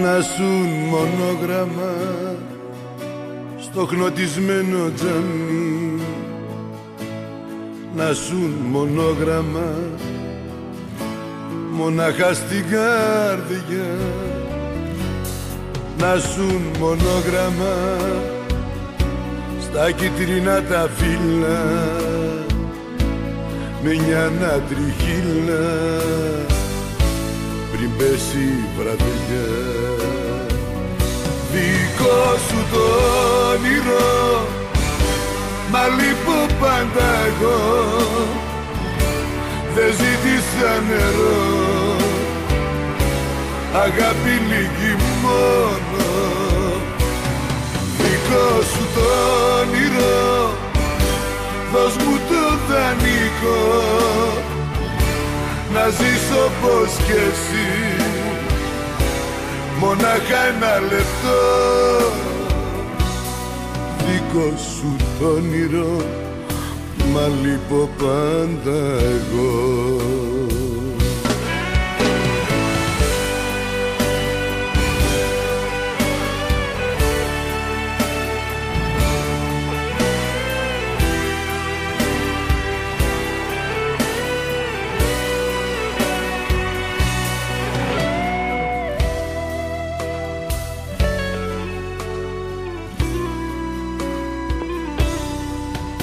να σουν μονόγραμμα στο χνοτισμένο τζαμί, να σουν μονόγραμμα μονάχα στην καρδιά, να σουν μονόγραμμα στα κίτρινα τα φύλλα με μια τριχύλα πριν πέσει η βραδιά. Δικό σου το όνειρο μα λείπω πάντα εγώ, δεν ζήτησα νερό, αγάπη λίγη μόνο. Δικό σου το όνειρο, δώσ' μου το δανεικό, να ζήσω πως κι εσύ, μονάχα ένα λεπτό. Δικό σου το όνειρο, μα λείπω πάντα εγώ.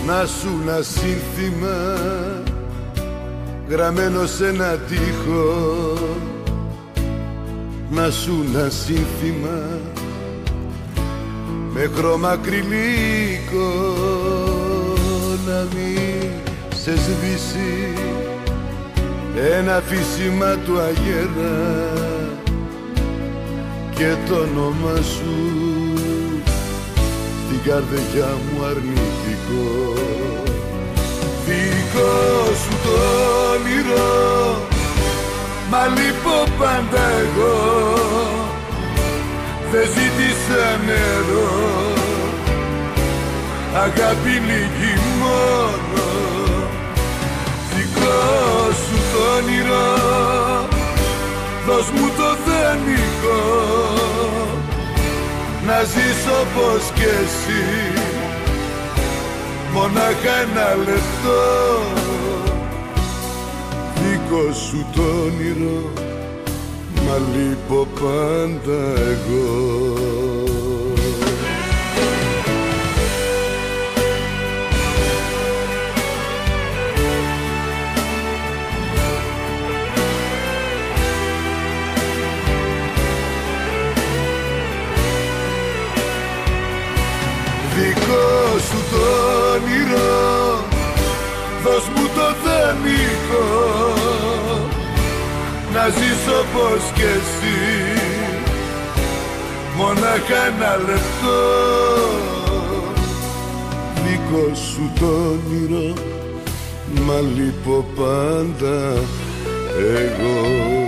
Να σου ένα σύνθημα γραμμένο σε ένα τοίχο, να σου ένα σύνθημα με χρώμα ακριλίκο, να μην σε σβήσει ένα αφήσιμα του αγέρα και το όνομα σου στην καρδιά μου αρνητικό. Δικό σου το όνειρο, μα λείπω πάντα εγώ, δεν ζήτησα νερό, αγάπη λίγη μόνο. Δικό σου το όνειρο, δώσ' μου το δανεικό, να ζήσω πως κι εσύ, μονάχα ένα λεπτό. Δικό σου το όνειρο, μα λείπω πάντα εγώ. Δικό σου το όνειρο, δώσ' μου το δανεικό, να ζήσω πως κι εσύ, μονάχα ένα λεπτό. Δικό σου το όνειρο, μα λείπω πάντα εγώ.